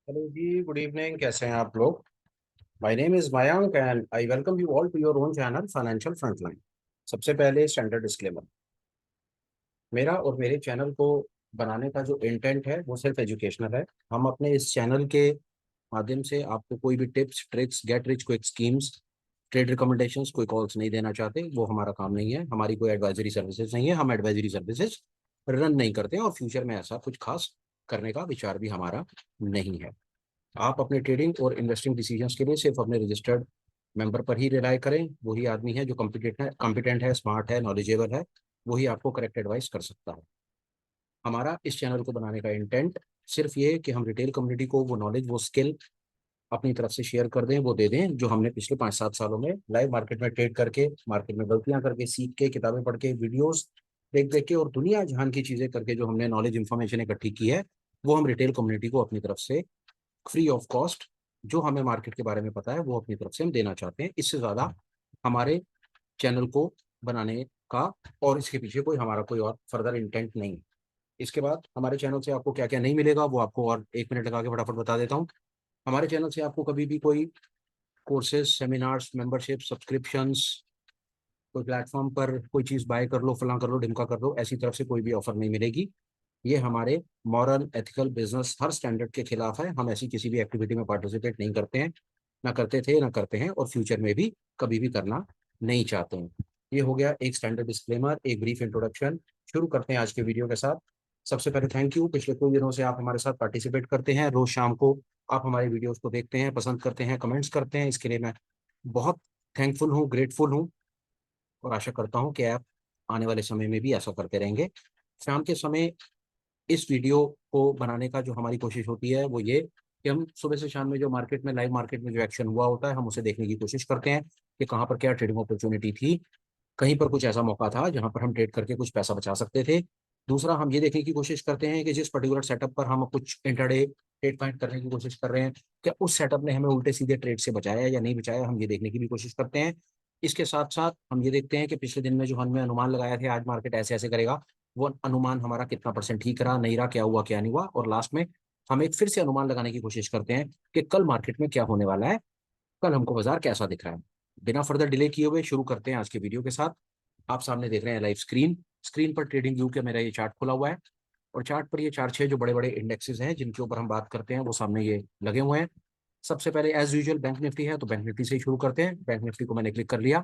Hello जी, good evening. कैसे हैं आप लोग? My name is Mayank and I welcome you all to your own channel financial frontline. सबसे पहले स्टैंडर्ड डिस्क्लेमर। मेरा और मेरे चैनल को बनाने का जो इंटेंट है वो सिर्फ एजुकेशनल है। हम अपने इस चैनल के माध्यम से आपको कोई भी tips tricks get rich quick schemes trade recommendations कोई कॉल्स नहीं देना चाहते। वो हमारा काम नहीं है। हमारी कोई एडवाइजरी सर्विसेज नहीं है। हम एडवाइजरी सर्विसेज रन नहीं करते हैं और फ्यूचर में ऐसा कुछ खास करने का विचार भी हमारा नहीं है। आप अपने ट्रेडिंग और इन्वेस्टिंग डिसीजंस के लिए सिर्फ अपने रजिस्टर्ड मेंबर पर ही रिलाय करें। वही आदमी है जो कॉम्पिटेंट है, स्मार्ट है, नॉलेजेबल है। वही आपको करेक्ट एडवाइस कर सकता है। हमारा इस चैनल को बनाने का इंटेंट सिर्फ ये है कि हम रिटेल कम्युनिटी को वो नॉलेज वो स्किल अपनी तरफ से शेयर कर दें, वो दे दें जो हमने पिछले 5-7 सालों में लाइव मार्केट में ट्रेड करके, मार्केट में गलतियां करके, सीख के, किताबें पढ़ के, वीडियोस देख देख के और दुनिया जहान की चीजें करके जो हमने नॉलेज इंफॉर्मेशन इकट्ठी की है, वो हम रिटेल कम्युनिटी को अपनी तरफ से फ्री ऑफ कॉस्ट, जो हमें मार्केट के बारे में पता है, वो अपनी तरफ से हम देना चाहते हैं। इससे ज्यादा हमारे चैनल को बनाने का और इसके पीछे कोई हमारा कोई और फर्दर इंटेंट नहीं है। इसके बाद हमारे चैनल से आपको क्या क्या नहीं मिलेगा वो आपको और 1 मिनट लगा के फटाफट बता देता हूँ। हमारे चैनल से आपको कभी भी कोई कोर्सेज, सेमिनार्स, मेंबरशिप, सब्सक्रिप्शंस, कोई प्लेटफॉर्म पर कोई चीज़ बाय कर लो, फला कर लो, ढिमका कर लो, ऐसी तरफ से कोई भी ऑफर नहीं मिलेगी। ये हमारे मॉरल, एथिकल, बिजनेस हर स्टैंडर्ड के खिलाफ है। हम ऐसी किसी भी एक्टिविटी में पार्टिसिपेट नहीं करते हैं, ना करते थे, ना करते हैं और फ्यूचर में भी कभी भी करना नहीं चाहते हैं। ये हो गया एक स्टैंडर्ड डिस्क्लेमर, एक ब्रीफ इंट्रोडक्शन। शुरू करते हैं आज के वीडियो के साथ। सबसे पहले थैंक यू, पिछले कुछ दिनों से आप हमारे साथ पार्टिसिपेट करते हैं। रोज शाम को आप हमारे वीडियोस को देखते हैं, पसंद करते हैं, कमेंट्स करते हैं। इसके लिए मैं बहुत थैंकफुल हूँ, ग्रेटफुल हूँ और आशा करता हूँ कि आप आने वाले समय में भी ऐसा करते रहेंगे। शाम के समय इस वीडियो को बनाने का जो हमारी कोशिश होती है वो ये कि हम सुबह से शाम में जो मार्केट में, लाइव मार्केट में जो एक्शन हुआ होता है, हम उसे देखने की कोशिश करते हैं कि कहाँ पर क्या ट्रेडिंग अपॉर्चुनिटी थी, कहीं पर कुछ ऐसा मौका था जहां पर हम ट्रेड करके कुछ पैसा बचा सकते थे। दूसरा, हम ये देखने की कोशिश करते हैं कि जिस पर्टिकुलर सेटअप पर हम कुछ इंटरडे ट्रेड फाइंड करने की कोशिश कर रहे हैं, क्या उस सेटअप ने हमें उल्टे सीधे ट्रेड से बचाया या नहीं बचाया, हम ये देखने की भी कोशिश करते हैं। इसके साथ साथ हम ये देखते हैं कि पिछले दिन में जो हमने अनुमान लगाया थे आज मार्केट ऐसे ऐसे करेगा, वो अनुमान हमारा कितना परसेंट ठीक रहा, नहीं रहा, क्या हुआ क्या नहीं हुआ। और लास्ट में हम एक फिर से अनुमान लगाने की कोशिश करते हैं कि कल मार्केट में क्या होने वाला है, कल हमको बाजार कैसा दिख रहा है। बिना फर्दर डिले किए हुए शुरू करते हैं आज के वीडियो के साथ। आप सामने देख रहे हैं लाइव स्क्रीन। स्क्रीन पर ट्रेडिंग व्यू के मेरा ये चार्ट खुला हुआ है और चार्ट पर ये 4-6 जो बड़े बड़े इंडेक्सेस हैं जिनके ऊपर हम बात करते हैं वो सामने ये लगे हुए हैं। सबसे पहले एज यूजुअल बैंक निफ्टी है, तो बैंक निफ्टी से ही शुरू करते हैं। बैंक निफ्टी को मैंने क्लिक कर लिया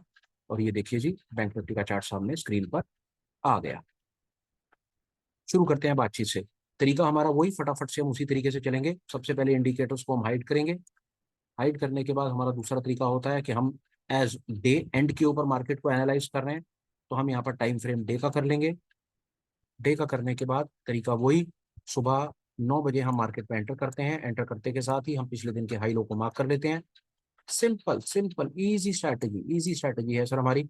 और ये देखिए जी, बैंक निफ्टी का चार्ट सामने स्क्रीन पर आ गया। शुरू करते हैं बातचीत से। तरीका हमारा वही, फटाफट से हम उसी तरीके से चलेंगे। सबसे पहले इंडिकेटर्स को हम हाइड करेंगे। हाइड करने के बाद हमारा दूसरा तरीका होता है कि हम एज डे एंड के ऊपर मार्केट को एनालाइज कर रहे हैं, तो हम यहाँ पर टाइम फ्रेम डे का कर लेंगे। डे का करने के बाद तरीका वही, सुबह 9 बजे हम मार्केट में एंटर करते हैं। एंटर करते के साथ ही हम पिछले दिन के हाई लो को मार्क कर लेते हैं। सिंपल सिंपल इजी स्ट्रैटेजी है सर हमारी।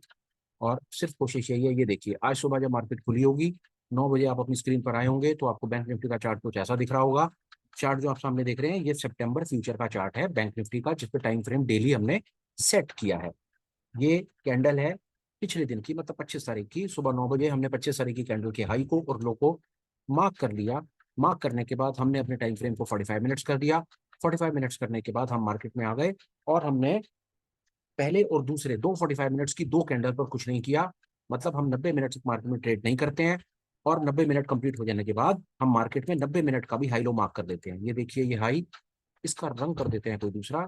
और सिर्फ कोशिश यही है, ये देखिए आज सुबह जब मार्केट खुली होगी, 9 बजे आप अपनी स्क्रीन पर आए होंगे तो आपको बैंक निफ्टी का चार्ट कुछ ऐसा दिख रहा होगा। चार्ट जो आप सामने देख रहे हैं ये सितंबर फ्यूचर का चार्ट है बैंक निफ्टी का, जिसपे टाइम फ्रेम डेली हमने सेट किया है। ये कैंडल है पिछले दिन की, मतलब 25 तारीख की। सुबह 9 बजे हमने 25 तारीख की कैंडल के हाई को और लो को मार्क कर लिया। मार्क करने के बाद हमने अपने टाइम फ्रेम को 45 मिनट्स कर दिया। 45 मिनट्स करने के बाद हम मार्केट में आ गए और हमने पहले और दूसरे दो 45 मिनट्स की दो कैंडल पर कुछ नहीं किया। मतलब हम 90 मिनट तक मार्केट में ट्रेड नहीं करते हैं और 90 मिनट कंप्लीट हो जाने के बाद हम मार्केट में 90 मिनट का भी हाई लो मार्क कर देते हैं। ये देखिए ये हाई, इसका रंग कर देते हैं कोई दूसरा।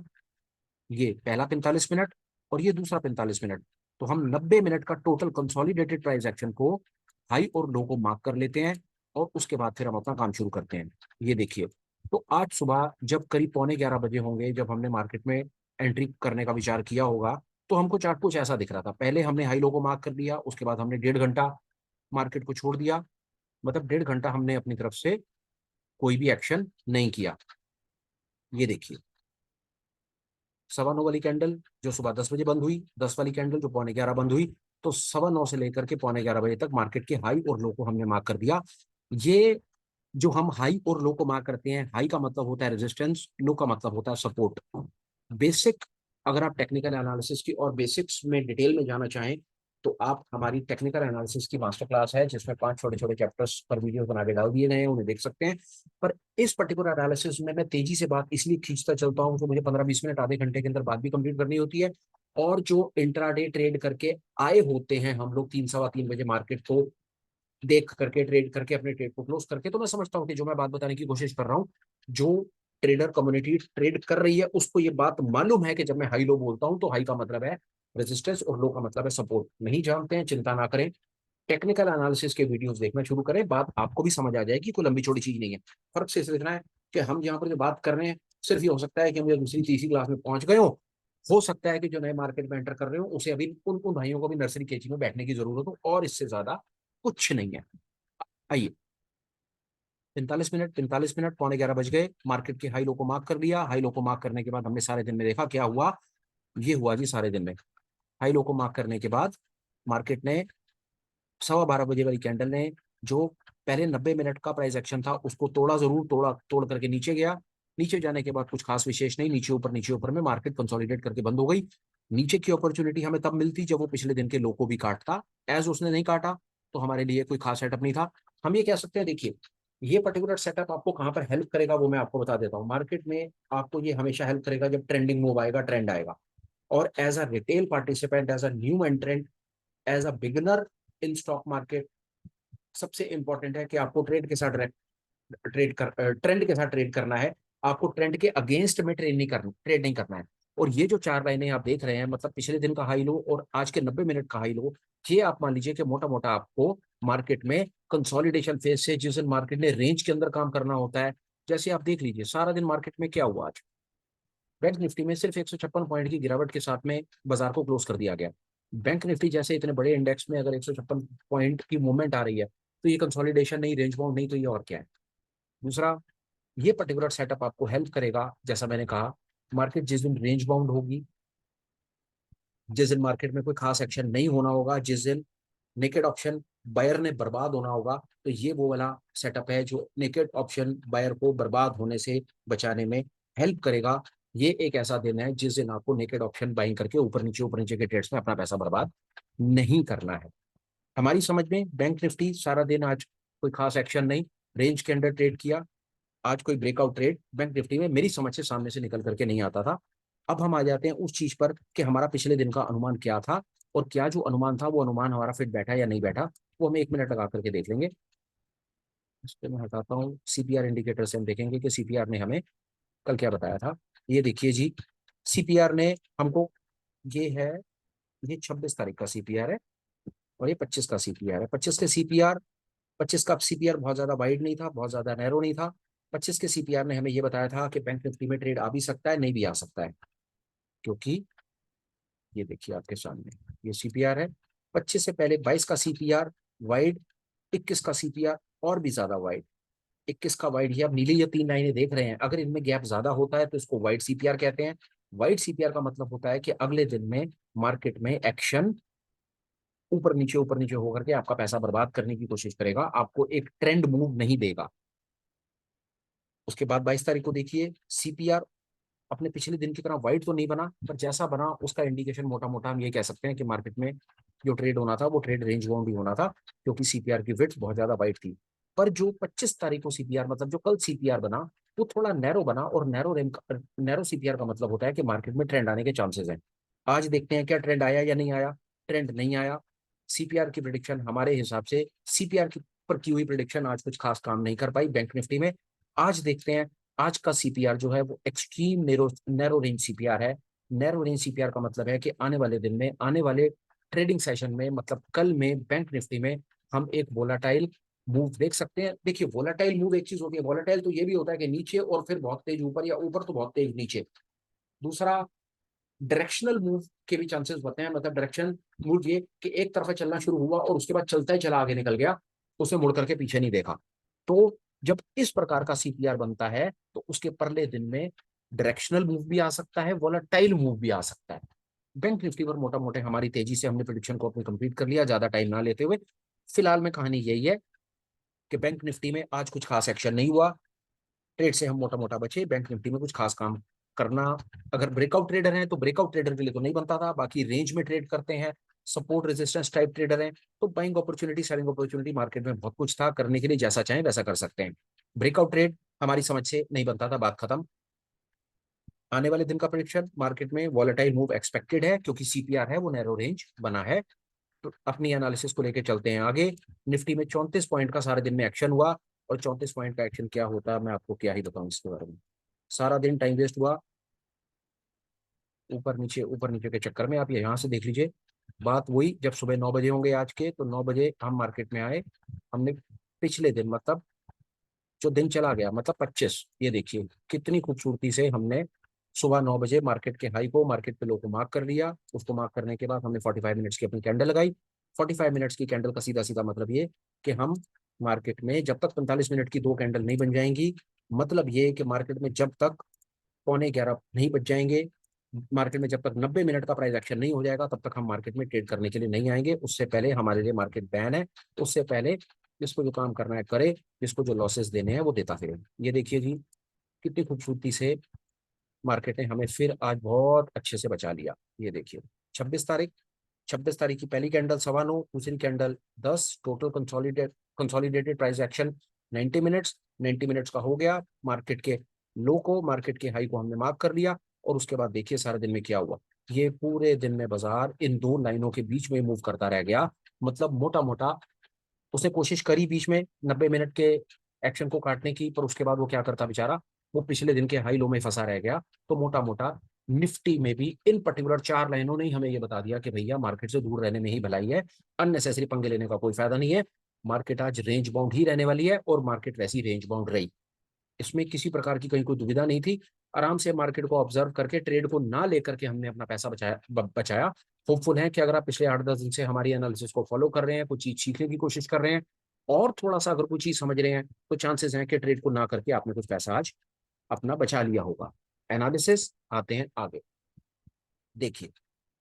ये पहला 45 मिनट और ये दूसरा 45 मिनट। तो हम 90 मिनट का टोटल कंसोलिडेटेड प्राइस एक्शन को हाई और लो को मार्क कर लेते हैं और उसके बाद फिर हम अपना काम शुरू करते हैं। ये देखिए, तो आज सुबह जब करीब पौने 11 बजे होंगे, जब हमने मार्केट में एंट्री करने का विचार किया होगा, तो हमको चार्ट कुछ ऐसा दिख रहा था। पहले हमने हाई लो को मार्क कर लिया, उसके बाद हमने 1.5 घंटा मार्केट को छोड़ दिया। मतलब 1.5 घंटा हमने अपनी तरफ से कोई भी एक्शन नहीं किया। ये देखिए, 9:15 वाली कैंडल जो सुबह 10 बजे बंद हुई, 10 वाली कैंडल जो पौने 11 बंद हुई, तो 9:15 से लेकर के पौने 11 बजे तक मार्केट के हाई और लो को हमने मार्क कर दिया। ये जो हम हाई और लो को मार्क करते हैं, हाई का मतलब होता है रेजिस्टेंस, लो का मतलब होता है सपोर्ट। बेसिक, अगर आप टेक्निकल एनालिसिस की और बेसिक्स में डिटेल में जाना चाहें, तो आप हमारी टेक्निकल एनालिसिस की मास्टर क्लास है जिसमें 5 छोटे छोटे चैप्टर्स पर वीडियो बना के डाल दिए गए हैं, उन्हें देख सकते हैं। पर इस पर्टिकुलर एनालिसिस में मैं तेजी से बात इसलिए खींचता चलता हूँ कि मुझे 15-20 मिनट आधे घंटे के अंदर बात भी कंप्लीट करनी होती है। और जो इंट्राडे ट्रेड करके आए होते हैं हम लोग 3 सवा 3 बजे मार्केट को देख करके ट्रेड करके अपने ट्रेड को क्लोज करके, तो मैं समझता हूँ कि जो मैं बात बताने की कोशिश कर रहा हूँ, जो ट्रेडर कम्युनिटी ट्रेड कर रही है उसको ये बात मालूम है कि जब मैं हाई लो बोलता हूँ तो हाई का मतलब है रेजिस्टेंस और लो का मतलब है सपोर्ट। नहीं जानते हैं, चिंता ना करें, टेक्निकल एनालिसिस के वीडियोस देखना शुरू करें, बात आपको भी समझ आ जाएगी, कोई लंबी चौड़ी चीज नहीं है। फर्क सिर्फ इतना है कि हम यहाँ पर जो बात कर रहे हैं, सिर्फ ये हो सकता है कि हम ये दूसरी तीसरी क्लास में पहुंच गए हो सकता है कि जो नए मार्केट में एंटर कर रहे हो उसे अभी उन भाइयों को भी नर्सरी केजी में बैठने की जरूरत हो, और इससे ज्यादा कुछ नहीं है। आइए, 45 मिनट 11:45 बज गए, मार्केट के हाई लो को मार्क कर लिया। हाई लो को मार्क करने के बाद हमने सारे दिन में देखा क्या हुआ। ये हुआ जी, सारे दिन में हाई लो को मार्क करने के बाद मार्केट ने 12:15 बजे वाली कैंडल ने जो पहले 90 मिनट का प्राइस एक्शन था उसको तोड़ा, जरूर तोड़ा, तोड़ करके नीचे गया। नीचे जाने के बाद कुछ खास विशेष नहीं, नीचे ऊपर में मार्केट कंसोलिडेट करके बंद हो गई। नीचे की अपॉर्चुनिटी हमें तब मिलती जब वो पिछले दिन के लो को भी काटता। एज उसने नहीं काटा तो हमारे लिए कोई खास सेटअप नहीं था। हम ये कह सकते हैं, देखिए ये पर्टिकुलर सेटअप आपको कहाँ पर हेल्प करेगा वो मैं आपको बता देता हूँ। मार्केट में आपको ये हमेशा हेल्प करेगा जब ट्रेंडिंग मूव आएगा, ट्रेंड आएगा। और as a retail participant, as a new entrant, as a beginner in stock market, सबसे इंपॉर्टेंट है कि आपको ट्रेंड के साथ ट्रेड करना है। आपको ट्रेंड के अगेंस्ट में ट्रेड नहीं करना है। और ये जो चार लाइनें आप देख रहे हैं, मतलब पिछले दिन का हाई लो और आज के 90 मिनट का हाई लो, ये आप मान लीजिए कि मोटा मोटा आपको मार्केट में कंसोलिडेशन फेज से, जिस दिन मार्केट ने रेंज के अंदर काम करना होता है, जैसे आप देख लीजिए सारा दिन मार्केट में क्या हुआ आज। बैंक निफ्टी में सिर्फ 156 पॉइंट की गिरावट के साथ में बाजार को क्लोज कर दिया गया। बैंक निफ्टी जैसे इतने बड़े इंडेक्स में अगर 156 पॉइंट की मूवमेंट आ रही है तो ये कंसोलिडेशन नहीं, रेंज बाउंड नहीं, तो ये और क्या है। दूसरा, ये पर्टिकुलर सेटअप आपको हेल्प करेगा, जैसा मैंने कहा, मार्केट जिस दिन रेंज बाउंड होगी, जिस दिन मार्केट में कोई खास एक्शन नहीं होना होगा, जिस दिन नेकेड ऑप्शन बायर ने बर्बाद होना होगा, तो ये वो वाला सेटअप है जो नेकेड ऑप्शन बायर को बर्बाद होने से बचाने में हेल्प करेगा। ये एक ऐसा दिन है जिस दिन आपको नेकेड ऑप्शन बाइंग करके ऊपर नीचे के ट्रेड्स में अपना पैसा बर्बाद नहीं करना है। हमारी समझ में बैंक निफ्टी सारा दिन आज कोई खास एक्शन नहीं, रेंज के अंडर ट्रेड किया। आज कोई ब्रेकआउट ट्रेड बैंक निफ्टी में मेरी समझ से सामने से निकल करके नहीं आता था। अब हम आ जाते हैं उस चीज पर कि हमारा पिछले दिन का अनुमान क्या था, और क्या जो अनुमान था वो अनुमान हमारा फिट बैठा या नहीं बैठा, वो हम 1 मिनट लगा करके देख लेंगे। इस पर मैं हटाता हूँ, सीपीआर इंडिकेटर से हम देखेंगे कि सीपीआर ने हमें कल क्या बताया था। ये देखिए जी, सीपीआर ने हमको, ये है, ये 26 तारीख का सीपीआर है और ये 25 का सीपीआर है। 25 का सीपीआर बहुत ज्यादा वाइड नहीं था, बहुत ज्यादा नैरो नहीं था। 25 के सीपीआर ने हमें ये बताया था कि बैंक निफ्टी में ट्रेड आ भी सकता है, नहीं भी आ सकता है, क्योंकि ये देखिए आपके सामने ये सीपीआर है। 25 से पहले 22 का सीपीआर वाइड, 21 का सीपीआर और भी ज्यादा वाइड। 21 का वाइड, ये आप नीली ये 3 लाइनें देख रहे हैं, अगर इनमें गैप ज्यादा होता है तो इसको वाइड सीपीआर कहते हैं। वाइड सीपीआर का मतलब होता है कि अगले दिन में मार्केट में एक्शन ऊपर नीचे होकर के आपका पैसा बर्बाद करने की कोशिश करेगा, आपको एक ट्रेंड मूव नहीं देगा। उसके बाद 22 तारीख को देखिए, सीपीआर अपने पिछले दिन की तरह वाइड तो नहीं बना, पर जैसा बना उसका इंडिकेशन मोटा मोटा हम ये कह सकते हैं कि मार्केट में जो ट्रेड होना था वो ट्रेड रेंज बाउंड ही होना था, क्योंकि सीपीआर की विड्थ बहुत ज्यादा वाइड थी। पर जो 25 तारीख को सीपीआर, मतलब जो कल सीपीआर बना, वो थोड़ा नैरो बना, और नैरो सीपीआर का मतलब होता है कि मार्केट में ट्रेंड आने के चांसेस हैं। आज देखते हैं क्या ट्रेंड आया या नहीं आया। ट्रेंड नहीं आया। सीपीआर की प्रिडिक्शन हमारे हिसाब से, सीपीआर की पर की हुई प्रिडिक्शन आज कुछ खास काम नहीं कर पाई बैंक निफ्टी में। आज देखते हैं, आज का सीपीआर जो है वो extreme narrow narrow range CPR है। नैरो रेंज सीपीआर का मतलब है कि आने वाले दिन में, आने वाले ट्रेडिंग सेशन में, मतलब कल में बैंक निफ्टी में हम एक वोलाटाइल मूव देख सकते हैं। देखिए वोलाटाइल मूव एक चीज होती है, वोलाटाइल तो ये भी होता है कि नीचे और फिर बहुत तेज ऊपर, या ऊपर तो बहुत तेज नीचे। दूसरा, डायरेक्शनल मूव के भी चांसेस होते हैं, मतलब डायरेक्शन मूव ये कि एक तरफा चलना शुरू हुआ और उसके बाद चलता ही चला आगे निकल गया, उसे मुड़ करके पीछे नहीं देखा। तो जब इस प्रकार का सीपीआर बनता है तो उसके परले दिन में डायरेक्शनल मूव भी आ सकता है, वोलाटाइल मूव भी आ सकता है। बैंक निफ्टी पर मोटा मोटे हमारी तेजी से हमने प्रेडिक्शन को अपनी कंप्लीट कर लिया, ज्यादा टाइम ना लेते हुए। फिलहाल में कहानी यही है कि बैंक निफ्टी में आज कुछ खास एक्शन नहीं हुआ, ट्रेड से हम मोटा मोटा बचे। बैंक निफ्टी में कुछ खास काम करना, अगर ब्रेकआउट ट्रेडर हैं तो ब्रेकआउट ट्रेडर के लिए तो नहीं बनता था, बाकी रेंज में ट्रेड करते हैं सपोर्ट रेजिस्टेंस टाइप ट्रेडर हैं, तो buying opportunity selling opportunity market में बहुत कुछ था करने के लिए, जैसा चाहें वैसा कर सकते हैं। ब्रेकआउट ट्रेड हमारी समझ से नहीं बनता था, बात खत्म। आने वाले दिन का प्रेडिक्शन, मार्केट में वॉलेटाइल मूव एक्सपेक्टेड है क्योंकि सीपीआर है वो नैरो रेंज बना है। तो अपनी एनालिसिस को लेकर चलते हैं आगे। निफ्टी में 34 पॉइंट का सारे दिन में एक्शन हुआ, और 34 पॉइंट का एक्शन क्या होता है मैं आपको क्या ही बताऊं इसके बारे में। सारा दिन टाइम वेस्ट हुआ, ऊपर नीचे के चक्कर में। आप ये यहाँ से देख लीजिए, बात वही, जब सुबह 9 बजे होंगे आज के, तो 9 बजे हम मार्केट में आए। हमने पिछले दिन मतलब जो दिन चला गया मतलब 25, ये देखिए कितनी खूबसूरती से हमने सुबह 9 बजे मार्केट के हाई को, मार्केट पे लो को मार्क कर लिया। उसको मार्क करने के बाद हमने 45 मिनट्स की अपनी कैंडल लगाई। 45 मिनट्स की कैंडल का सीधा सीधा मतलब ये कि हम मार्केट में जब तक 45 मिनट की दो कैंडल नहीं बन जाएंगी, मतलब ये कि मार्केट में जब तक 11:45 नहीं बच जाएंगे, मार्केट में जब तक 90 मिनट का प्राइस एक्शन नहीं हो जाएगा, तब तक हम मार्केट में ट्रेड करने के लिए नहीं आएंगे। उससे पहले हमारे लिए मार्केट बैन है। उससे पहले जिसको जो काम करना है करे, जिसको जो लॉसेस देने हैं वो देता फिरे। ये देखिए जी, कितनी खूबसूरती से मार्केट ने हमें फिर आज बहुत अच्छे से बचा लिया। ये देखिए 26 तारीख, 26 तारीख की पहली कैंडल 9:15, दूसरी candle 10, total consolidated price action 90 minutes. 90 minutes का हो गया, मार्केट के लो को, मार्केट के हाई को हमने मार्क कर लिया। और उसके बाद देखिए सारे दिन में क्या हुआ। ये पूरे दिन में बाजार इन दो लाइनों के बीच में मूव करता रह गया। मतलब मोटा मोटा उसने कोशिश करी बीच में 90 मिनट के एक्शन को काटने की, पर उसके बाद वो क्या करता बेचारा, वो पिछले दिन के हाई लो में फंसा रह गया। तो मोटा मोटा निफ्टी में भी इन पर्टिकुलर 4 लाइनों ने ही हमें ये बता दिया कि भैया मार्केट से दूर रहने में ही भलाई है, अननेसेसरी पंगे लेने का कोई फायदा नहीं है। मार्केट आज रेंज बाउंड ही रहने वाली है, और मार्केट वैसी रेंज बाउंड रही। इसमें किसी प्रकार की कहीं कोई दुविधा नहीं थी। आराम से मार्केट को ऑब्जर्व करके ट्रेड को ना लेकर के हमने अपना पैसा बचाया। होपफुल है कि अगर आप पिछले 8-10 दिन से हमारी एनालिसिस को फॉलो कर रहे हैं, कुछ चीज सीखने की कोशिश कर रहे हैं, और थोड़ा सा अगर कोई चीज समझ रहे हैं, तो चांसेस हैं कि ट्रेड को ना करके आपने कुछ पैसा आज अपना बचा लिया होगा। एनालिसिस आते हैं आगे। देखिए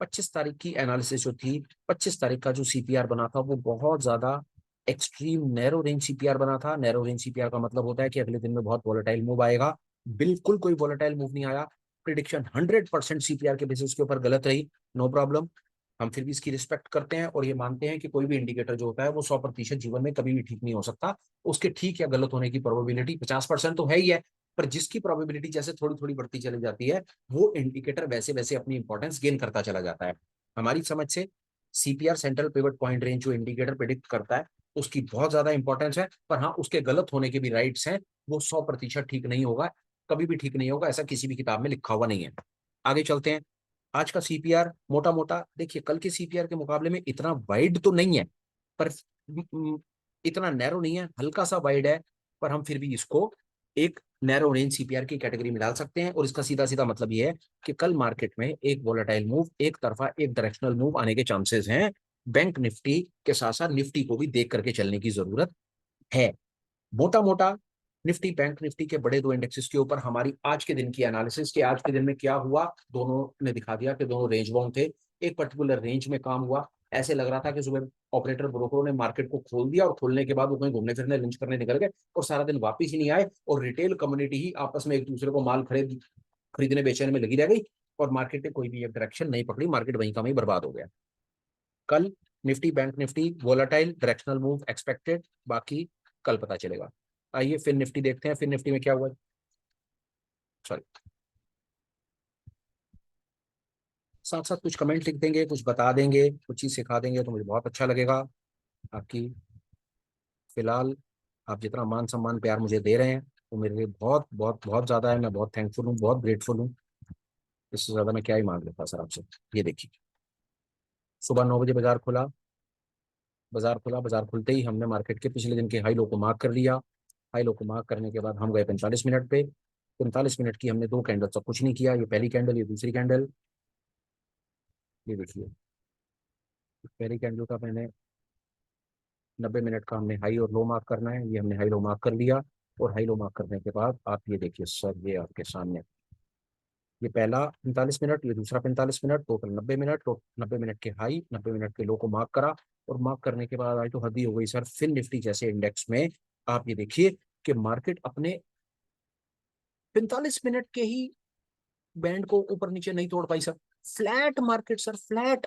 25 तारीख की एनालिसिस जो थी, 25 तारीख का जो सीपीआर बना था वो बहुत ज्यादा एक्सट्रीम नैरो रेंज सीपीआर बना था। नैरो रेंज सीपीआर का मतलब होता है कि अगले दिन में बहुत वॉलेटाइल मूव आएगा। बिल्कुल कोई वॉलेटाइल मूव नहीं आया। प्रिडिक्शन 100% सीपीआर के बेसिस के ऊपर गलत रही, नो प्रॉब्लम। हम फिर भी इसकी रिस्पेक्ट करते हैं और ये मानते हैं कि कोई भी इंडिकेटर जो होता है वो 100% जीवन में कभी भी ठीक नहीं हो सकता। उसके ठीक या गलत होने की प्रोबेबिलिटी 50% तो है ही है, पर जिसकी प्रोबेबिलिटी जैसे थोड़ी थोड़ी बढ़ती चली जाती है, वो इंडिकेटर वैसे वैसे अपनी इंपॉर्टेंस गेन करता चला जाता है। हमारी समझ से CPR central pivot point range जो इंडिकेटर प्रिडिक्ट करता है, उसकी बहुत ज्यादा इंपॉर्टेंस है। पर हाँ, उसके गलत होने के भी राइट्स हैं। वो 100% ठीक नहीं होगा, कभी भी ठीक नहीं होगा, ऐसा किसी भी किताब में लिखा हुआ नहीं है। आगे चलते हैं। आज का सीपीआर मोटा मोटा देखिए, कल के सीपीआर के मुकाबले में इतना वाइड तो नहीं है, पर इतना नैरो नहीं है, हल्का सा वाइड है। पर हम फिर भी इसको एक नैरो रेंज सीपीआर की कैटेगरी में डाल सकते हैं। और इसका सीधा सीधा मतलब ये है कि कल मार्केट में एक वोलेटाइल मूव, एक तरफा एक डायरेक्शनल मूव आने के चांसेस हैं। बैंक निफ्टी के साथ साथ निफ्टी को भी देख करके चलने की जरूरत है। मोटा मोटा निफ्टी बैंक निफ्टी के बड़े दो इंडेक्सेस के ऊपर हमारी आज के दिन की एनालिसिस, के आज के दिन में क्या हुआ, दोनों ने दिखा दिया कि दोनों रेंज बाउंड थे। एक पर्टिकुलर रेंज में काम हुआ। ऐसे लग रहा था कि सुबह ऑपरेटर ब्रोकरों ने मार्केट को खोल दिया, और खोलने के बाद वो कहीं घूमने फिरने लंच करने निकल गए, और सारा दिन वापिस ही नहीं आए। और रिटेल कम्युनिटी ही आपस में एक दूसरे को माल खरीदने बेचने में लगी रह गई, और मार्केट ने कोई भी एक डायरेक्शन नहीं पकड़ी। मार्केट वहीं का वहीं बर्बाद हो गया। कल Nifty bank Nifty volatile, directional move expected, बाकी कल पता चलेगा। आइए फिर निफ्टी देखते हैं, फिर निफ्टी में क्या हुआ। सॉरी, साथ साथ कुछ कमेंट लिख देंगे, कुछ बता देंगे, कुछ चीज सिखा देंगे, तो मुझे बहुत अच्छा लगेगा। आपकी फिलहाल आप जितना मान सम्मान प्यार मुझे दे रहे हैं, वो मेरे लिए बहुत बहुत बहुत ज्यादा है। मैं बहुत थैंकफुल हूँ, बहुत ग्रेटफुल हूँ। इससे ज्यादा मैं क्या ही मांग लेता सर आपसे। ये देखिए, सुबह 9 बजे बाजार खुलते ही हमने मार्केट के पिछले दिन के हाई लो को मार्क कर लिया। हाई लो को मार्क करने के बाद हम गए 45 मिनट पे। 45 मिनट की हमने दो कैंडल, सब कुछ नहीं किया। ये पहली कैंडल, ये दूसरी कैंडल। ये देखिए, पहली कैंडल का मैंने 90 मिनट का हमने हाई और लो मार्क करना है, ये हमने हाई लो मार्क कर लिया। और हाई लो मार्क करने के बाद आप ये देखिए सर, ये आपके सामने, ये पहला 45 मिनट, ये दूसरा 45 मिनट, टोटल 90 मिनट। तो 90 मिनट के हाई, 90 मिनट के लो को मार्क करा। और मार्क करने के बाद आज तो हद ही हो गई सर। फिर निफ्टी जैसे इंडेक्स में आप ये देखिए कि मार्केट अपने 45 मिनट के ही बैंड को ऊपर नीचे नहीं तोड़ पाई sir. Flat market sir, flat.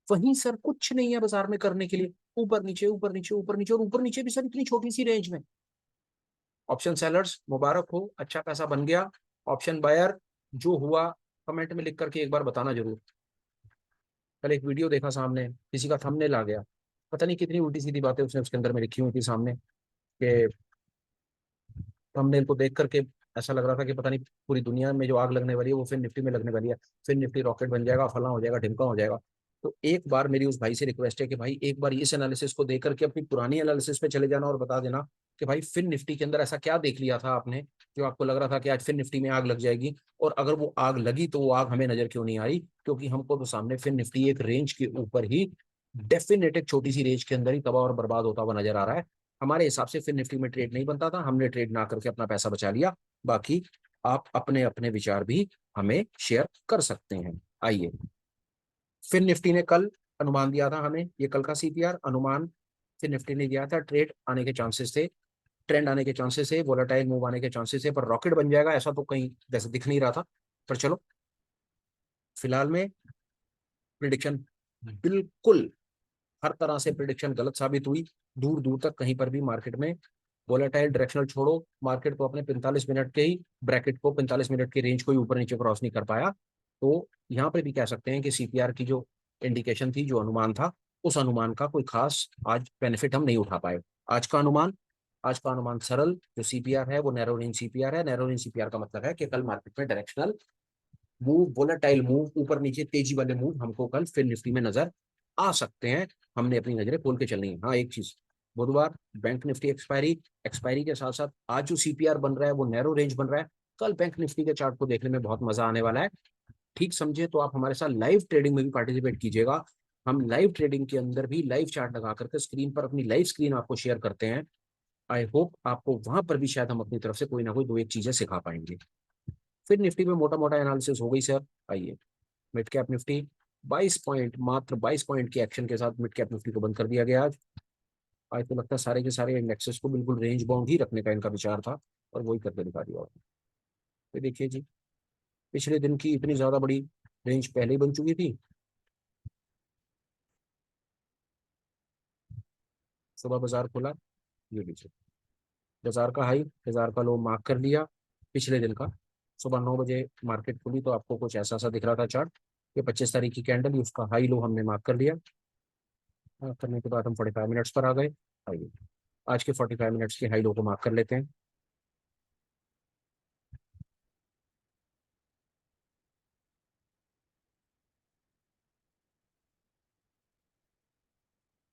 वहीं सर कुछ नहीं है बाजार में करने के लिए, ऊपर नीचे ऊपर नीचे ऊपर नीचे, और ऊपर नीचे भी सर इतनी छोटी सी रेंज में। ऑप्शन सेलर्स मुबारक हो, अच्छा पैसा बन गया। ऑप्शन बायर जो हुआ कमेंट में लिख करके एक बार बताना जरूर। कल एक वीडियो देखा सामने, किसी का थंबनेल आ गया, पता नहीं कितनी उल्टी सीधी बातें उसने उसके अंदर में लिखी हुई थी सामने, कि थंबनेल को देख करके ऐसा लग रहा था कि पता नहीं पूरी दुनिया में जो आग लगने वाली है वो फिर निफ्टी में लगने वाली है, फिर निफ्टी रॉकेट बन जाएगा, फलां हो जाएगा, ढिमका हो जाएगा। तो एक बार मेरी उस भाई से रिक्वेस्ट है कि भाई एक बार इस एनालिसिस को देख करके अपनी पुरानी एनालिसिस पे चले जाना और बता देना कि भाई फिर निफ्टी के अंदर ऐसा क्या देख लिया था आपने जो आपको लग रहा था कि आज फिर निफ्टी में आग लग जाएगी, और अगर वो आग लगी तो वो आग हमें नजर क्यों नहीं आई, क्योंकि हमको तो सामने फिर निफ्टी एक रेंज के ऊपर ही डेफिनेट एक छोटी सी रेंज के अंदर ही तबाह और बर्बाद होता हुआ नजर आ रहा है। हमारे हिसाब से फिर निफ्टी में ट्रेड नहीं बनता था, हमने ट्रेड ना करके अपना पैसा बचा लिया। बाकी आप अपने अपने विचार भी हमें शेयर कर सकते हैं। आइए, फिर निफ्टी ने कल अनुमान दिया था हमें, ये कल का सीपीआर अनुमान फिर निफ्टी ने दिया था, ट्रेड आने के चांसेस थे, ट्रेंड आने के चांसेस है, वोलेटाइल मूव आने के चांसेस है, पर रॉकेट बन जाएगा ऐसा तो कहीं वैसे दिख नहीं रहा था। पर चलो, फिलहाल में प्रिडिक्शन बिल्कुल हर तरह से प्रिडिक्शन गलत साबित हुई। दूर दूर तक कहीं पर भी मार्केट में वोलेटाइल डायरेक्शनल छोड़ो, मार्केट को अपने 45 मिनट के ही ब्रैकेट को 45 मिनट की रेंज को ही ऊपर नीचे क्रॉस नहीं कर पाया। तो यहाँ पर भी कह सकते हैं कि सीपीआर की जो इंडिकेशन थी, जो अनुमान था, उस अनुमान का कोई खास आज बेनिफिट हम नहीं उठा पाए। आज का अनुमान आज का अनुमान सरल, जो सीपीआर है वो नैरो रेंज सीपीआर है। नैरो रेंज सीपीआर का मतलब है कि कल मार्केट में डायरेक्शनल मूव, वोलेटाइल मूव, ऊपर नीचे तेजी वाले मूव हमको कल फिर निफ्टी में नजर आ सकते हैं। हमने अपनी नजरें खोल के चलनी है। हाँ, एक चीज, बुधवार बैंक निफ्टी एक्सपायरी, एक्सपायरी के साथ साथ आज जो सीपीआर बन रहा है वो नैरो रेंज बन रहा है। कल बैंक निफ्टी के चार्ट को देखने में बहुत मजा आने वाला है। ठीक समझे तो आप हमारे साथ लाइव ट्रेडिंग में भी पार्टिसिपेट कीजिएगा। हम लाइव ट्रेडिंग के अंदर भी लाइव चार्ट लगा करके स्क्रीन पर अपनी लाइव स्क्रीन आपको शेयर करते हैं। आई होप आपको वहां पर भी शायद हम अपनी तरफ से कोई ना कोई दो एक चीजें सिखा पाएंगे। फिर निफ्टी में मोटा मोटा एनालिसिस हो गई सर। आइए, मिड कैप निफ्टी 22 पॉइंट, मात्र 22 पॉइंट के एक्शन के साथ मिड कैप निफ्टी को बंद कर दिया गया आज। आज तो लगता है सारे के सारे इंडेक्सेस को बिल्कुल रेंज बाउंड ही रखने का इनका विचार था, और वही करके दिखा दिया। और फिर देखिए जी, पिछले दिन की इतनी ज्यादा बड़ी रेंज पहले ही बन चुकी थी। सुबह बाजार खुला, ये लीजिए, बाजार का हाई, बाजार का लो मार्क कर लिया पिछले दिन का। सुबह 9 बजे मार्केट खुली तो आपको कुछ ऐसा सा दिख रहा था चार्ट, ये 25 तारीख की कैंडल, उसका हाई लो हमने मार्क कर लिया। मार्क करने के बाद हम 45 मिनट्स पर आ गए। आइए, आज के 45 मिनट्स के हाई लो को मार्क कर लेते हैं।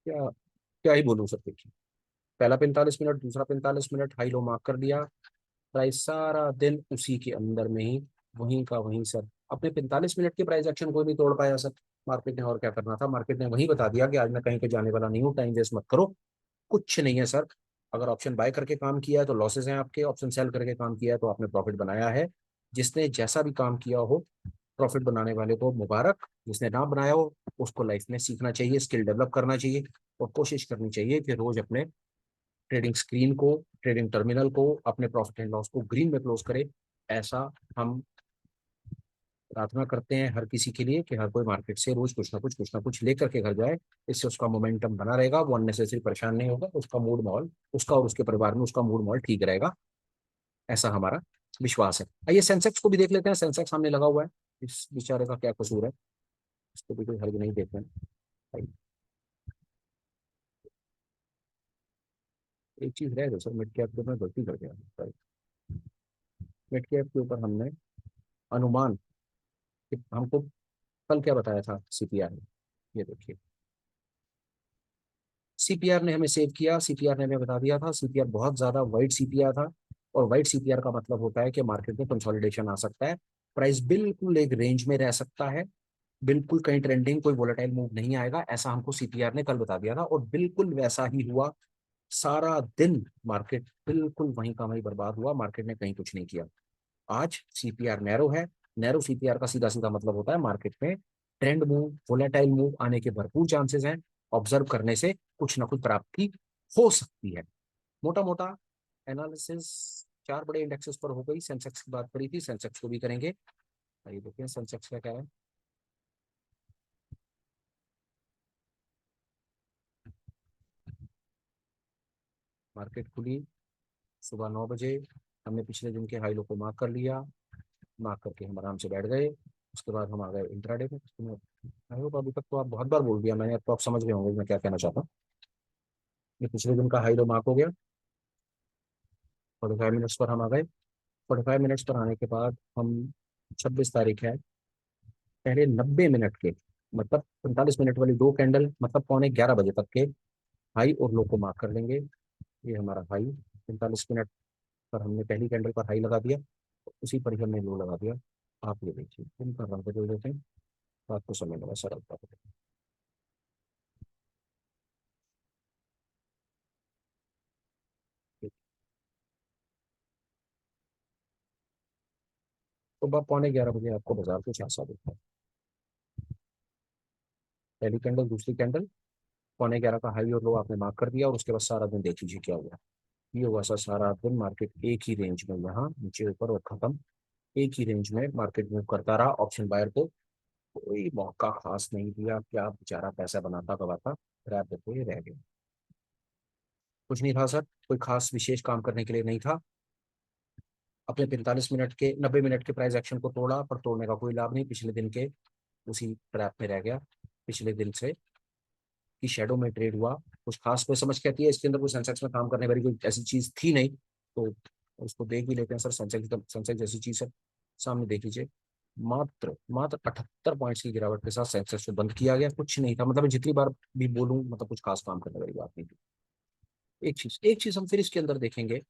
क्या क्या ही बोलूं सर, देखिए, पहला 45 मिनट, दूसरा 45 मिनट, हाई लो मार्क कर दिया। प्राइस सारा दिन उसी के अंदर में ही, वहीं का वहीं सर। अपने 45 मिनट के प्राइस एक्शन को नहीं तोड़ पाया सर मार्केट ने। और क्या करना था, मार्केट ने वही बता दिया कि आज मैं कहीं पे जाने वाला नहीं हूँ, टाइम वेस्ट मत करो। कुछ नहीं है सर। अगर ऑप्शन बाय करके काम किया है तो लॉसेस हैं आपके, ऑप्शन सेल करके काम किया है तो आपने प्रॉफिट बनाया है। जिसने जैसा भी काम किया हो, प्रॉफिट बनाने वाले को मुबारक, जिसने ना बनाया हो उसको लाइफ में सीखना चाहिए, स्किल डेवलप करना चाहिए, और कोशिश करनी चाहिए कि रोज अपने ट्रेडिंग स्क्रीन को, ट्रेडिंग टर्मिनल को, अपने प्रॉफिट एंड लॉस को ग्रीन में क्लोज करे। ऐसा हम प्रार्थना करते हैं हर किसी के लिए कि हर कोई मार्केट से रोज कुछ ना कुछ लेकर के घर जाए। इससे उसका मोमेंटम बना रहेगा, वो अननेसेसरी परेशान नहीं होगा, उसका मूड माहौल, उसका और उसके परिवार में उसका मूड माहौल ठीक रहेगा, ऐसा हमारा विश्वास है। आइए सेंसेक्स को भी देख लेते हैं। सेंसेक्स सामने लगा हुआ है, इस बेचारे का क्या कसूर है, इसको भी कोई हर्ज नहीं देते हैं। आइए, एक चीज रह गई सर, मिड कैप के ऊपर गलती कर गया। मिड कैप के ऊपर हमने अनुमान कि हमको कल क्या बताया था सीपीआर ने, ये देखिए, सीपीआर ने हमें सेव किया, सीपीआर ने हमें बता दिया था सीपीआर बहुत ज्यादा वाइट सीपीआर था। और वाइट सीपीआर का मतलब होता है कि मार्केट में कंसोलिडेशन आ सकता है, प्राइस बिल्कुल एक रेंज में रह सकता है, बिल्कुल कहीं ट्रेंडिंग कोई वोलेटाइल मूव नहीं आएगा, ऐसा हमको सीपीआर ने कल बता दिया था, और बिल्कुल वैसा ही हुआ। सारा दिन मार्केट बिल्कुल वहीं का वहीं बर्बाद हुआ, मार्केट ने कहीं कुछ नहीं किया। आज सीपीआर नैरो है। नैरो सीपीआर का सीधा सीधा मतलब होता है मार्केट में ट्रेंड मूव, वोलेटाइल मूव आने के भरपूर चांसेस हैं। ऑब्जर्व करने से कुछ ना कुछ प्राप्ति हो सकती है। मोटा मोटा एनालिसिस चार बड़े इंडेक्सेस पर हो गई। सेंसेक्स की बात करी थी, सेंसेक्स को भी करेंगे। आइए देखिए सेंसेक्स का क्या है। मार्केट खुली सुबह 9 बजे, हमने पिछले दिन के हाई लो को मार्क कर लिया, मार्क करके हम आराम से बैठ गए। उसके बाद हम आ गए इंट्राडे में। आई होप अभी तक तो आप बहुत बार बोल दिया मैंने, अब तो आप समझ गए होंगे मैं क्या कहना चाहता हूँ। ये पिछले दिन का हाई लो मार्क हो गया, 45 मिनट्स पर हम आ गए। 45 मिनट्स पर आने के बाद हम, 26 तारीख है, पहले 90 मिनट के, मतलब 45 मिनट वाली दो कैंडल, मतलब पौने 11 बजे तक के हाई और लो को मार्क कर लेंगे। ये हमारा हाई, 45 मिनट पर हमने पहली कैंडल पर हाई लगा दिया, उसी पर ही हमने लो लगा दिया। आप ये देखिए, इनका रंग बदल देते हैं, तो आपको समझ में सरलता है। तो अब पौने 11 बजे आपको बाजार कुछ ऐसा दिखता है। पहली कैंडल, दूसरी कैंडल, पौने 11 का हाई और लो आपने मार्क कर दिया, और उसके बाद सारा दिन देख लीजिए क्या हुआ। ये हुआ सा सारा दिन मार्केट एक ही रेंज में, यहाँ नीचे ऊपर और खत्म। एक ही रेंज में मार्केट मूव करता रहा। ऑप्शन बायर को कोई मौका खास नहीं दिया, क्या बेचारा पैसा बनाता कमाता, रैप देते ही रह गया। कुछ नहीं था सर, कोई खास विशेष काम करने के लिए नहीं था। अपने 45 मिनट के, 90 मिनट के प्राइस एक्शन को तोड़ा, पर तोड़ने का कोई लाभ नहीं, पिछले दिन के उसी ट्रैप में रह गया। पिछले दिन से की शेडो में ट्रेड हुआ। कुछ खास कोई समझ के आती है इसके अंदर, कोई सेंसेक्स में काम करने वाली कोई ऐसी चीज थी नहीं। तो उसको देख भी लेते हैं सर। सेंसेक्स, सेंसेक्स जैसी चीज है, सामने देख लीजिए। मात्र मात्र 78 पॉइंट्स की गिरावट के साथ सेंसेक्स को बंद किया गया। कुछ नहीं था, मतलब मैं जितनी बार भी बोलूं, मतलब कुछ खास काम करने वाली बात नहीं थी। एक चीज हम फिर इसके अंदर देखेंगे।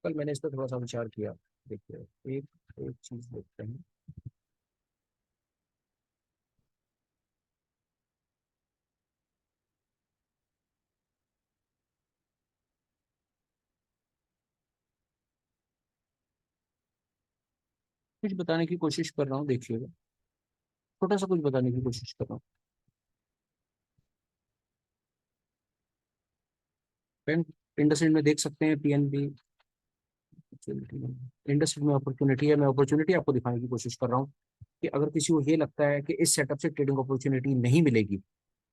कल मैंने इस पर थोड़ा सा विचार किया। देखिए, एक एक चीज देखते हैं। कुछ बताने की कोशिश कर रहा हूँ, देखिएगा। छोटा सा कुछ बताने की कोशिश कर रहा हूँ। फ्रेंड, इंडस्ट्री में देख सकते हैं पीएनबी। इंडस्ट्री में अपॉर्चुनिटी है, मैं अपॉर्चुनिटी आपको दिखाने की कोशिश कर रहा हूँ कि अगर किसी को ये लगता है कि इस सेटअप से ट्रेडिंग अपॉर्चुनिटी नहीं मिलेगी,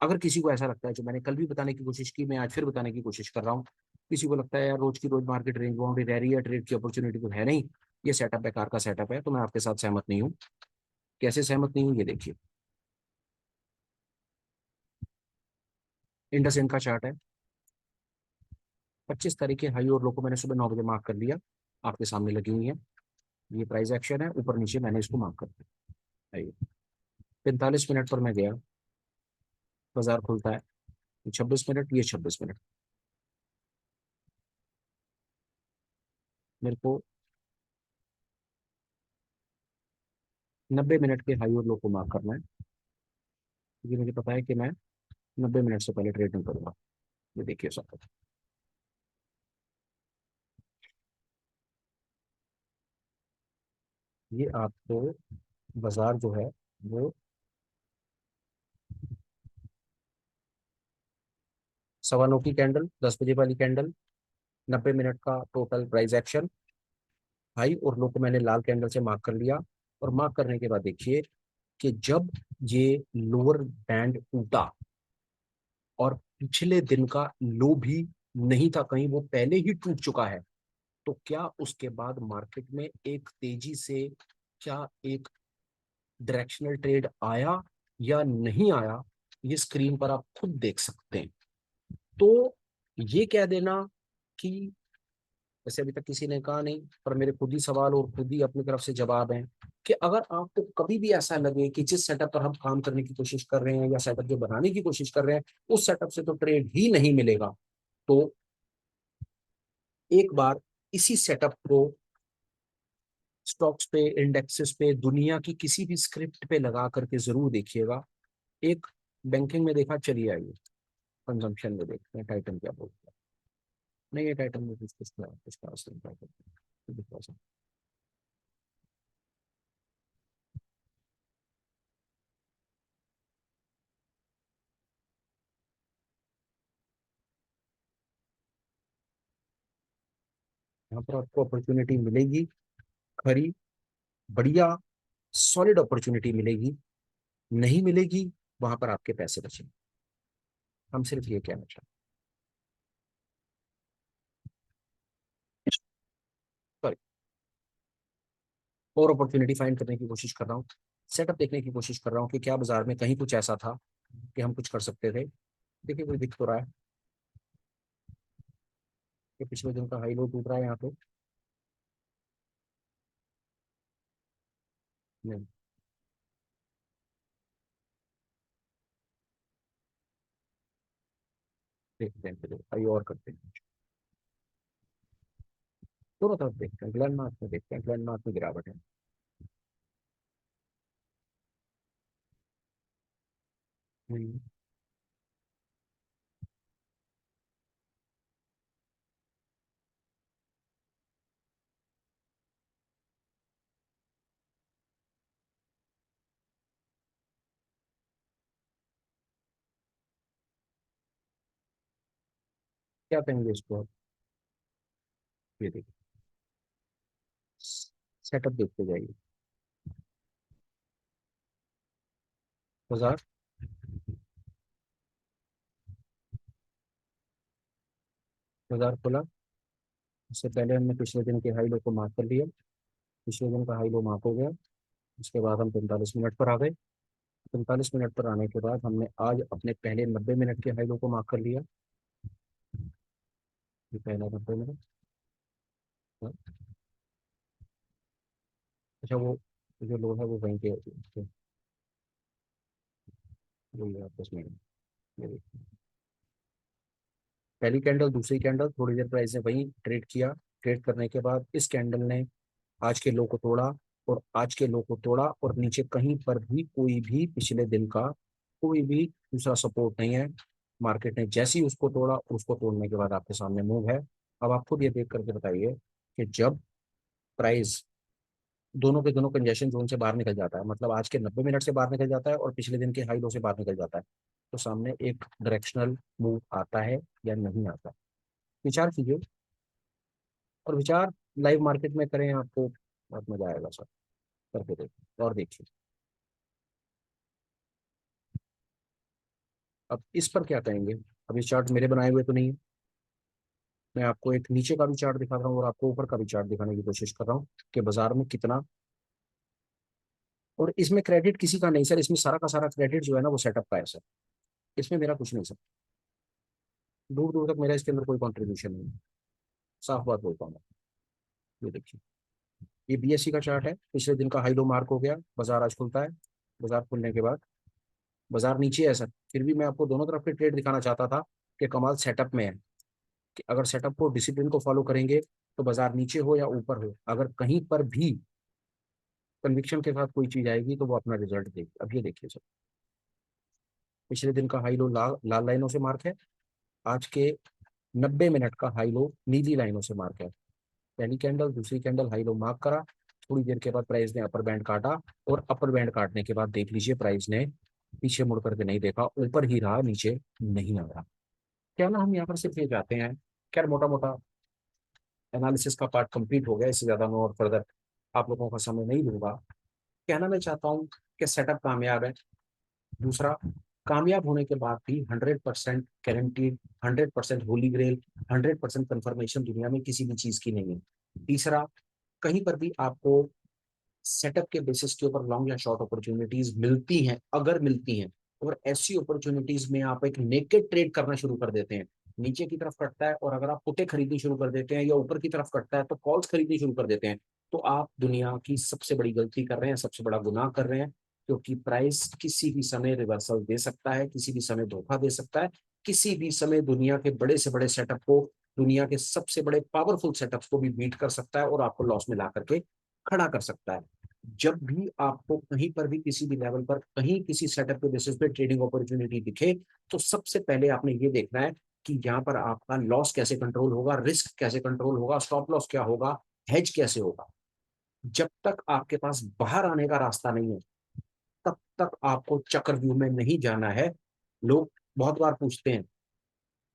अगर किसी को ऐसा लगता है, जो मैंने कल भी बताने की कोशिश की, मैं आज फिर बताने की कोशिश कर रहा हूँ, किसी को लगता है यार रोज की रोज मार्केट रेंज बाउंड्री रह रही है, ट्रेड की अपॉर्चुनिटी तो है नहीं, ये सेटअप बेकार का सेटअप है, तो मैं आपके साथ सहमत नहीं हूँ। कैसे सहमत नहीं हूँ, ये देखिए। इंडस का चार्ट है। 25 तारीख के हाई और लो को मैंने सुबह 9 बजे मार्क कर लिया, आपके सामने लगी हुई है। ये प्राइस एक्शन है, ऊपर नीचे मैंने इसको मार्क कर दिया। आइए, 45 मिनट पर मैं गया, बाजार खुलता है। 26 मिनट, ये 26 मिनट, मेरे को 90 मिनट के हाई और लो को मार्क करना है, क्योंकि मुझे पता है कि मैं 90 मिनट से पहले ट्रेड नहीं करूंगा। ये देखिए सब, ये आपको बाजार जो है वो 9:15 की कैंडल, 10 बजे वाली कैंडल, 90 मिनट का टोटल प्राइस एक्शन, हाई और लो को मैंने लाल कैंडल से मार्क कर लिया। और मार्क करने के बाद देखिए कि जब ये लोअर बैंड टूटा और पिछले दिन का लो भी नहीं था कहीं, वो पहले ही टूट चुका है, तो क्या उसके बाद मार्केट में एक तेजी से, क्या एक डायरेक्शनल ट्रेड आया या नहीं आया, ये स्क्रीन पर आप खुद देख सकते हैं। तो ये कह देना कि, वैसे अभी तक किसी ने कहा नहीं, पर मेरे खुद ही सवाल और खुद ही अपनी तरफ से जवाब हैं, कि अगर आपको कभी भी ऐसा लगे कि जिस सेटअप पर हम काम करने की कोशिश कर रहे हैं या सेटअप जो बनाने की कोशिश कर रहे हैं, उस सेटअप से तो ट्रेड ही नहीं मिलेगा, तो एक बार इसी सेटअप को स्टॉक्स पे, इंडेक्सेस पे, दुनिया की किसी भी स्क्रिप्ट पे लगा करके जरूर देखिएगा। एक बैंकिंग में देखा, चलिए आइए कंजम्पशन में देखते हैं टाइटन क्या बोलता है। नहीं, ये टाइटन में कुछ खास नहीं टाइटन। यहाँ पर आपको अपॉर्चुनिटी मिलेगी, खरी, बढ़िया, सॉलिड अपॉर्चुनिटी मिलेगी। नहीं मिलेगी, वहां पर आपके पैसे बचेंगे। हम सिर्फ ये कहना चाहते हैं, और अपॉर्चुनिटी फाइंड करने की कोशिश कर रहा हूँ, सेटअप देखने की कोशिश कर रहा हूँ कि क्या बाजार में कहीं कुछ ऐसा था कि हम कुछ कर सकते थे। देखिए कोई दिख तो रहा है कि पिछले दिन का हाई लो टूट रहा है यहाँ पे। नहीं, देखते हैं फिर आइए और करते हैं। दोनों तरफ देखते हैं, ग्लैंड मार्क में देखते हैं, ग्लैंड मार्क में गिरावट है। हम्म, क्या कहेंगे इसको आप? ये देखिए, सेटअप देखते जाइए। बाजार बाजार खुला, इससे पहले हमने पिछले दिन के हाई लो को मार्क कर लिया। पिछले दिन का हाई लो मार्क हो गया। उसके बाद हम 45 मिनट पर आ गए। 45 मिनट पर आने के बाद हमने आज अपने पहले 90 मिनट के हाई लो को मार्क कर लिया। ये पहला 90 मिनट। अच्छा, वो जो लो है वो वहीं पे वही है, 10 मिनट। ये देखिए। पहली कैंडल, दूसरी कैंडल, थोड़ी देर प्राइस ने वहीं ट्रेड किया। ट्रेड करने के बाद इस कैंडल ने आज के लो को तोड़ा, और आज के लो को तोड़ा, और नीचे कहीं पर भी कोई भी पिछले दिन का कोई भी दूसरा सपोर्ट नहीं है। मार्केट ने जैसे ही उसको तोड़ा, उसको तोड़ने के बाद आपके सामने मूव है। अब आप खुद ये देख करके बताइए कि जब प्राइस दोनों के दोनों कंजेशन जोन से बाहर निकल जाता है, मतलब आज के 90 मिनट से बाहर निकल जाता है और पिछले दिन के हाई लो से बाहर निकल जाता है, तो सामने एक डायरेक्शनल मूव आता है या नहीं आता। विचार कीजिए, और विचार लाइव मार्केट में करें, आपको बहुत मजा आएगा सर। करके देखिए और देखिए। अब इस पर क्या कहेंगे? अब इस चार्ट मेरे बनाए हुए तो नहीं है। मैं आपको एक नीचे का भी चार्ट दिखा रहा हूँ और आपको ऊपर का भी चार्ट दिखाने की कोशिश कर रहा हूँ कि बाजार में कितना। और इसमें क्रेडिट किसी का नहीं सर, इसमें सारा का सारा क्रेडिट जो है ना वो सेटअप का है सर। इसमें मेरा कुछ नहीं सर। दूर दूर तक मेरा इसके अंदर कोई कंट्रीब्यूशन नहीं है। साफ बात बोलता हूँ मैं। ये देखिए, ये बीएससी का चार्ट है। पिछले दिन का हाई लो मार्क हो गया, बाजार आज खुलता है। बाजार खुलने के बाद बाजार नीचे है सर, फिर भी मैं आपको दोनों तरफ के ट्रेड दिखाना चाहता था कि कमाल सेटअप में है। कि अगर सेटअप को, डिसिप्लिन को फॉलो करेंगे तो बाजार नीचे हो या ऊपर हो, अगर कहीं पर भी कन्विक्शन के साथ कोई चीज आएगी तो वो अपना रिजल्ट देगी। अब ये देखिए सर, पिछले दिन का हाई लो लाल लाइनों से मार्क है। आज के 90 मिनट का हाई लो नीली लाइनों से मार्क है। पहली कैंडल, दूसरी कैंडल, हाई लो मार्क करा। थोड़ी देर के बाद प्राइस ने अपर बैंड काटा, और अपर बैंड काटने के बाद देख लीजिए प्राइस ने पीछे मुड़ करके नहीं देखा, ऊपर ही रहा, नीचे नहीं आया। क्या ना, हम यहाँ पर सिर्फ ये चाहते हैं। खैर, मोटा मोटा एनालिसिस का पार्ट कंप्लीट हो गया, इससे ज्यादा मैं और फर्दर आप लोगों का समय नहीं लूंगा। कहना मैं चाहता हूँ कि सेटअप कामयाब है। दूसरा, कामयाब होने के बाद भी 100% गारंटीड, 100% होली ग्रेल, 100% कंफर्मेशन दुनिया में किसी भी चीज की नहीं है। तीसरा, कहीं पर भी आपको सेटअप के बेसिस के ऊपर लॉन्ग या शॉर्ट अपॉर्चुनिटीज मिलती हैं, अगर मिलती हैं, और ऐसी अपॉर्चुनिटीज में आप एक नेकेड ट्रेड करना शुरू कर देते हैं, नीचे की तरफ कटता है और अगर आप पुटे खरीदनी शुरू कर देते हैं, या ऊपर की तरफ कटता है तो कॉल्स खरीदनी शुरू कर देते हैं, तो आप दुनिया की सबसे बड़ी गलती कर रहे हैं, सबसे बड़ा गुनाह कर रहे हैं। क्योंकि प्राइस किसी भी समय रिवर्सल दे सकता है, किसी भी समय धोखा दे सकता है, किसी भी समय दुनिया के बड़े से बड़े सेटअप को, दुनिया के सबसे बड़े पावरफुल सेटअप्स को भी बीट कर सकता है और आपको लॉस में ला करके खड़ा कर सकता है। जब भी आपको कहीं पर भी किसी भी लेवल पर कहीं किसी सेटअप के बेसिस पे ट्रेडिंग अपॉर्चुनिटी दिखे, तो सबसे पहले आपने ये देखना है कि यहाँ पर आपका लॉस कैसे कंट्रोल होगा, रिस्क कैसे कंट्रोल होगा, स्टॉप लॉस क्या होगा, हेज कैसे होगा। जब तक आपके पास बाहर आने का रास्ता नहीं है, तब तक आपको चक्रव्यूह में नहीं जाना है। लोग बहुत बार पूछते हैं,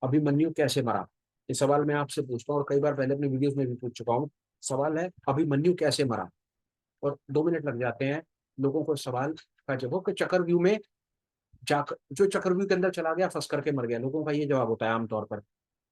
अभिमन्यु कैसे मरा? ये सवाल मैं आपसे पूछता हूँ और कई बार पहले अपने वीडियोस में भी पूछ चुका हूँ। सवाल है, अभिमन्यु कैसे मरा? और 2 मिनट लग जाते हैं लोगों को सवाल का जवाब, कि चक्रव्यूह में जाकर जो चक्रव्यूह के अंदर चला गया फंस करके मर गया, लोगों का ये जवाब होता है आमतौर पर।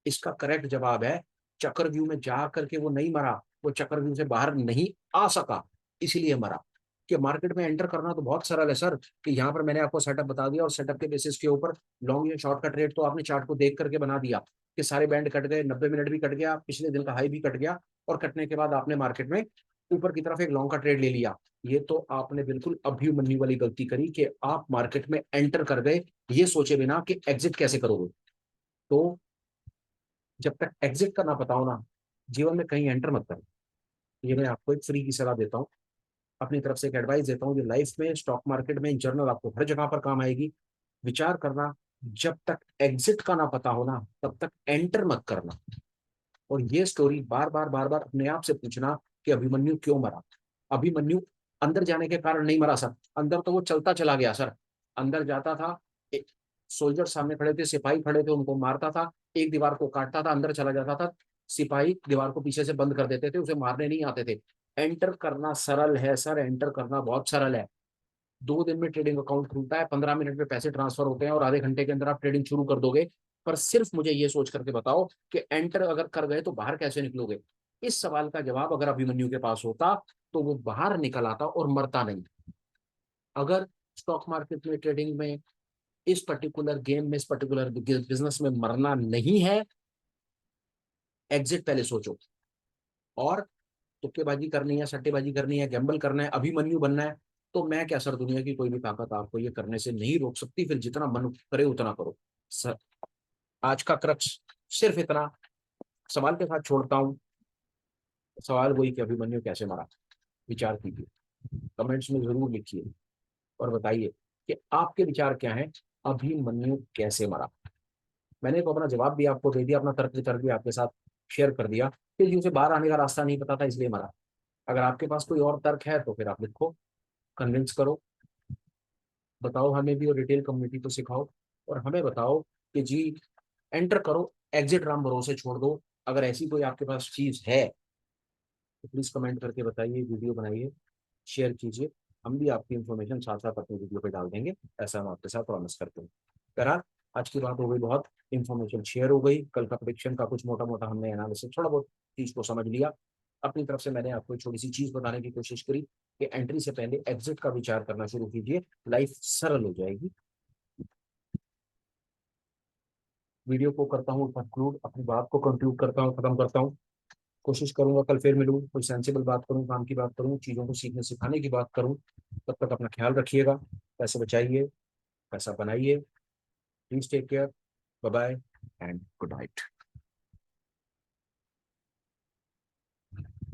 इसका करेक्ट जवाब है चक्रव्यूह में जा करके वो नहीं मरा, वो चक्रव्यूह से बाहर नहीं आ सका, इसीलिए मरा। कि मार्केट में एंटर करना तो बहुत सरल है सर, कि यहाँ पर मैंने आपको सेटअप बता दिया और सेटअप के बेसिस के ऊपर लॉन्ग या शॉर्ट का ट्रेड तो आपने चार्ट को देख करके बना दिया कि सारे बैंड कट गए, 90 मिनट भी कट गया, पिछले दिन का हाई भी कट गया, और कटने के बाद आपने मार्केट में ऊपर की तरफ एक लॉन्ग का ट्रेड ले लिया। ये तो आपने बिल्कुल अभिमन्यु वाली गलती करी कि आप मार्केट में एंटर कर गए ये सोचे बिना कि एग्जिट कैसे करोगे। तो जब तक एग्जिट का ना पता हो ना, जीवन में कहीं एंटर मत करो। ये मैं आपको एक फ्री की सलाह देता हूँ, अपनी तरफ से एक एडवाइस देता हूँ, जो लाइफ में, स्टॉक मार्केट में, इन जनरल आपको हर जगह पर काम आएगी। विचार करना, जब तक एग्जिट का ना पता हो ना तब तक एंटर मत करना। और ये स्टोरी बार बार बार बार अपने आप से पूछना कि अभिमन्यु क्यों मरा। अभिमन्यु अंदर जाने के कारण नहीं मरा सर, अंदर तो वो चलता चला गया सर। अंदर जाता था, सोल्जर सामने खड़े थे, सिपाही खड़े थे, उनको मारता था, एक दीवार को काटता था, अंदर चला जाता था, सिपाही दीवार को पीछे से बंद कर देते थे, उसे मारने नहीं आते थे। एंटर करना सरल है सर, एंटर करना बहुत सरल है। 2 दिन में ट्रेडिंग अकाउंट खुलता है, 15 मिनट में पैसे ट्रांसफर होते हैं और आधे घंटे के अंदर आप ट्रेडिंग शुरू कर दोगे। पर सिर्फ मुझे ये सोच करके बताओ कि एंटर अगर कर गए तो बाहर कैसे निकलोगे। इस सवाल का जवाब अगर अभिमन्यु के पास होता तो वो बाहर निकल आता और मरता नहीं। अगर स्टॉक मार्केट में, ट्रेडिंग में, इस पर्टिकुलर गेम में, इस पर्टिकुलर बिजनेस में मरना नहीं है, एग्जिट पहले सोचो। और तुक्केबाजी करनी है, सट्टेबाजी करनी है, गैम्बल करना है, अभिमन्यु बनना है, तो मैं क्या सर, दुनिया की कोई भी ताकत आपको ये करने से नहीं रोक सकती। फिर जितना मन करे उतना करो सर। आज का क्रक्स सिर्फ इतना, सवाल के साथ छोड़ता हूँ। सवाल वही कि अभिमन्यु कैसे मरा, विचार कीजिए, कमेंट्स में जरूर लिखिए और बताइए कि आपके विचार क्या हैं, अभिमन्यु कैसे मरा। मैंने तो अपना जवाब भी आपको दे दिया, अपना तर्क वितर्क भी आपके साथ शेयर कर दिया कि जी उसे बाहर आने का रास्ता नहीं पता था इसलिए मरा। अगर आपके पास कोई और तर्क है तो फिर आप लिखो, कन्विंस करो, बताओ हमें भी और रिटेल कम्युनिटी को सिखाओ। और हमें बताओ कि जी एंटर करो, एग्जिट राम भरोसे छोड़ दो। अगर ऐसी कोई आपके पास चीज है तो प्लीज कमेंट करके बताइए, वीडियो बनाइए, शेयर कीजिए। हम भी आपकी इन्फॉर्मेशन साथ साथ अपनी वीडियो पे डाल देंगे, ऐसा हम आपके साथ प्रॉमिस करते हैं। बहरहाल आज की बात हो गई बहुत, इन्फॉर्मेशन शेयर हो गई, कल का प्रेडिक्शन का कुछ मोटा मोटा हमने एनालिसिस थोड़ा बहुत चीज को समझ लिया। अपनी तरफ से मैंने आपको एक छोटी सी चीज बताने की कोशिश करी कि एंट्री से पहले एग्जिट का विचार करना शुरू कीजिए, लाइफ सरल हो जाएगी। वीडियो को करता हूँ कंक्लूड, अपनी बात को कंक्लूड करता हूँ, खत्म करता हूँ। कोशिश करूंगा कल फिर मिलूँ, कोई सेंसिबल बात करूँ, काम की बात करूँ, चीज़ों को सीखने सिखाने की बात करूँ। तब तक अपना ख्याल रखिएगा, पैसे बचाइए, पैसा बनाइए। Please take care, bye bye and good night.